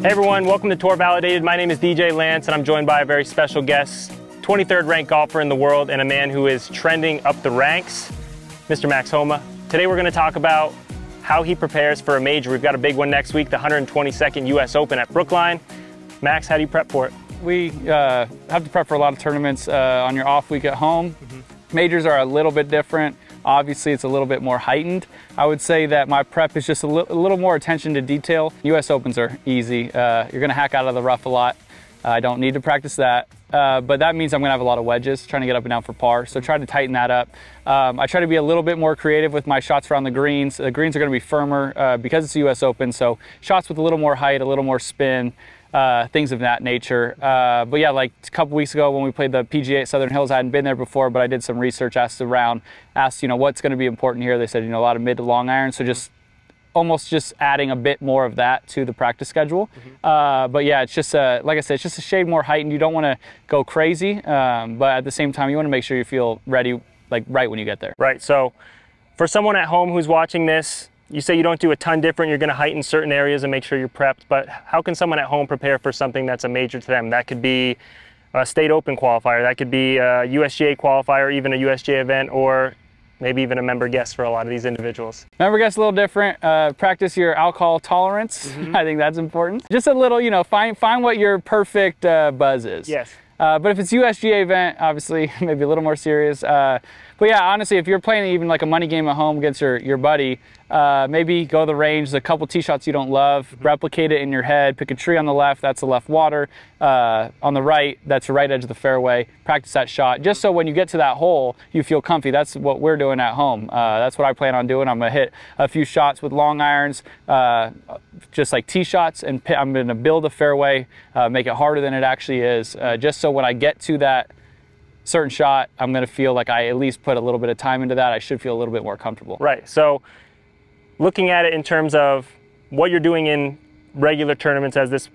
Hey everyone, welcome to Tour Validated. My name is DJ Lantz and I'm joined by a very special guest, 23rd ranked golfer in the world and a man who is trending up the ranks, Mr. Max Homa. Today we're going to talk about how he prepares for a major. We've got a big one next week, the 122nd US Open at Brookline. Max, how do you prep for it? We have to prep for a lot of tournaments on your off week at home. Majors are a little bit different. Obviously, it's a little bit more heightened. I would say that my prep is just a little more attention to detail. US Opens are easy. You're gonna hack out of the rough a lot. I don't need to practice that. But that means I'm gonna have a lot of wedges, trying to get up and down for par. So try to tighten that up. I try to be a little bit more creative with my shots around the greens. The greens are gonna be firmer because it's the US Open. So shots with a little more height, a little more spin, things of that nature. But yeah, like a couple weeks ago when we played the PGA at Southern Hills, I hadn't been there before, but I did some research, asked, you know, what's going to be important here. They said, you know, a lot of mid to long irons. So just almost just adding a bit more of that to the practice schedule. But yeah, it's just, like I said, it's just a shade more heightened. You don't want to go crazy, but at the same time, you want to make sure you feel ready, like right when you get there. Right. So for someone at home who's watching this, you say you don't do a ton different, you're going to heighten certain areas and make sure you're prepped, but how can someone at home prepare for something that's a major to them? That could be a state open qualifier, that could be a USGA qualifier, even a USGA event, or maybe even a member guest for a lot of these individuals. Member guest a little different. Practice your alcohol tolerance. I think that's important. Just a little, you know, find what your perfect buzz is. Yes. But if it's USGA event, obviously maybe a little more serious. But yeah, honestly, if you're playing even like a money game at home against your buddy, maybe go to the range, a couple tee shots you don't love, replicate it in your head, pick a tree on the left, that's the left water, on the right, that's the right edge of the fairway, practice that shot, just so when you get to that hole, you feel comfy. That's what we're doing at home. That's what I plan on doing. I'm gonna hit a few shots with long irons, just like tee shots, and I'm gonna build a fairway, make it harder than it actually is, just so when I get to that certain shot, I'm going to feel like I at least put a little bit of time into that. I should feel a little bit more comfortable. Right. So looking at it in terms of what you're doing in regular tournaments, as this,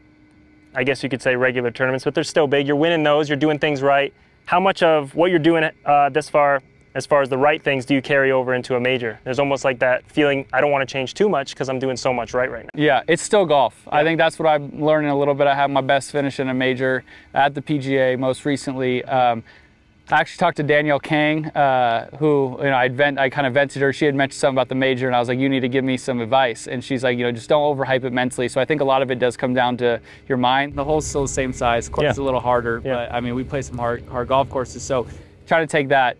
I guess you could say regular tournaments, but they're still big. You're winning those. You're doing things right. How much of what you're doing this far, as far as the right things, do you carry over into a major? There's almost like that feeling, I don't want to change too much because I'm doing so much right now. Yeah, it's still golf. Yeah. I think that's what I'm learning a little bit. I had my best finish in a major at the PGA most recently. I actually talked to Danielle Kang, who, you know, I kind of vented her. She had mentioned something about the major, and I was like, you need to give me some advice. And she's like, you know, just don't overhype it mentally. So I think a lot of it does come down to your mind. The hole's still the same size. Course is a little harder, but I mean, we play some hard golf courses. So try to take that.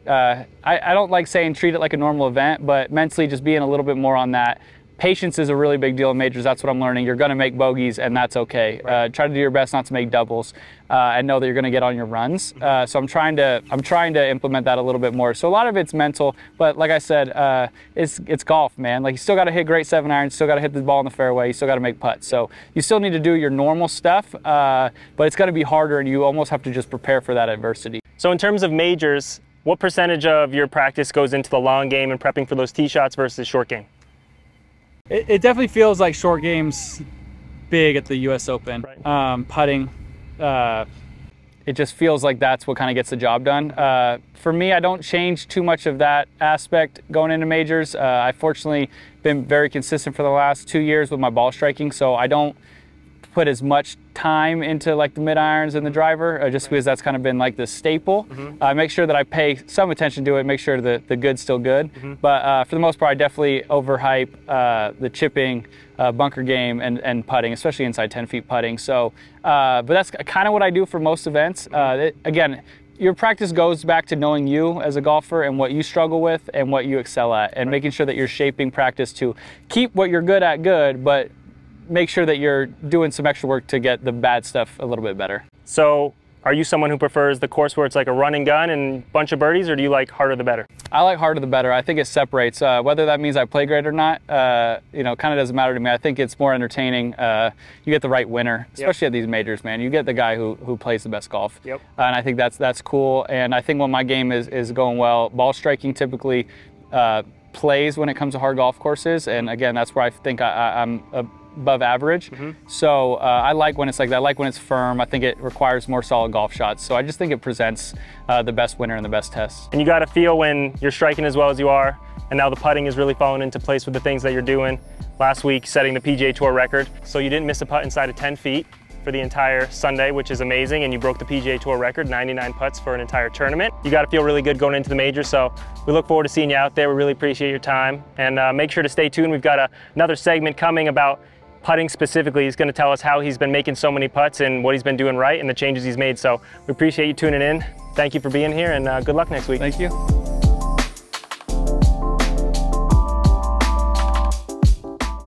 I don't like saying treat it like a normal event, but mentally just being a little bit more on that. Patience is a really big deal in majors. That's what I'm learning. You're going to make bogeys, and that's okay. Right. Try to do your best not to make doubles, and know that you're going to get on your runs. So I'm trying to implement that a little bit more. So a lot of it's mental, but like I said, it's golf, man. Like you still got to hit great 7-irons, still got to hit the ball in the fairway, you still got to make putts. So you still need to do your normal stuff, but it's going to be harder, and you almost have to just prepare for that adversity. So in terms of majors, what percentage of your practice goes into the long game and prepping for those tee shots versus short game? It definitely feels like short game's big at the US Open. Right. Putting, it just feels like that's what kind of gets the job done. For me, I don't change too much of that aspect going into majors. I've fortunately been very consistent for the last 2 years with my ball striking, so I don't put as much time into like the mid irons and the driver, just because that's kind of been like the staple. I make sure that I pay some attention to it, make sure the good's still good. But for the most part, I definitely overhype the chipping, bunker game, and putting, especially inside 10 feet putting. So, but that's kind of what I do for most events. Again, your practice goes back to knowing you as a golfer and what you struggle with and what you excel at, and making sure that you're shaping practice to keep what you're good at good, but make sure that you're doing some extra work to get the bad stuff a little bit better. So are you someone who prefers the course where it's like a run and gun and bunch of birdies, or do you like harder the better? I like harder the better. I think it separates. Whether that means I play great or not, you know, kind of doesn't matter to me. I think it's more entertaining. You get the right winner, especially at these majors, man. You get the guy who plays the best golf. And I think that's cool. And I think when my game is going well, ball striking typically plays when it comes to hard golf courses. And again, that's where I think I'm above average. So I like when it's like that. I like when it's firm. I think it requires more solid golf shots. So I just think it presents the best winner and the best test. And you got to feel when you're striking as well as you are, and now the putting is really falling into place with the things that you're doing. Last week, setting the PGA Tour record. So you didn't miss a putt inside of 10 feet for the entire Sunday, which is amazing, and you broke the PGA Tour record, 99 putts for an entire tournament. You got to feel really good going into the major, so we look forward to seeing you out there. We really appreciate your time, and make sure to stay tuned. We've got another segment coming about putting specifically. He's going to tell us how he's been making so many putts and what he's been doing right and the changes he's made. So we appreciate you tuning in. Thank you for being here, and good luck next week. Thank you.